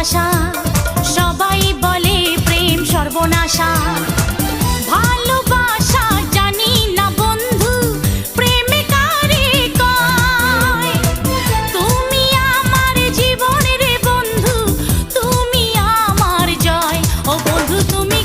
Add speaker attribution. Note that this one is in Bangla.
Speaker 1: ভালোবাসা। সবাই বলে প্রেম সর্বনাশা, ভালোবাসা জানি না বন্ধু প্রেমে কারে কয়। তুমি আমার জীবনের বন্ধু, তুমি আমার জয়। ও বন্ধু তুমি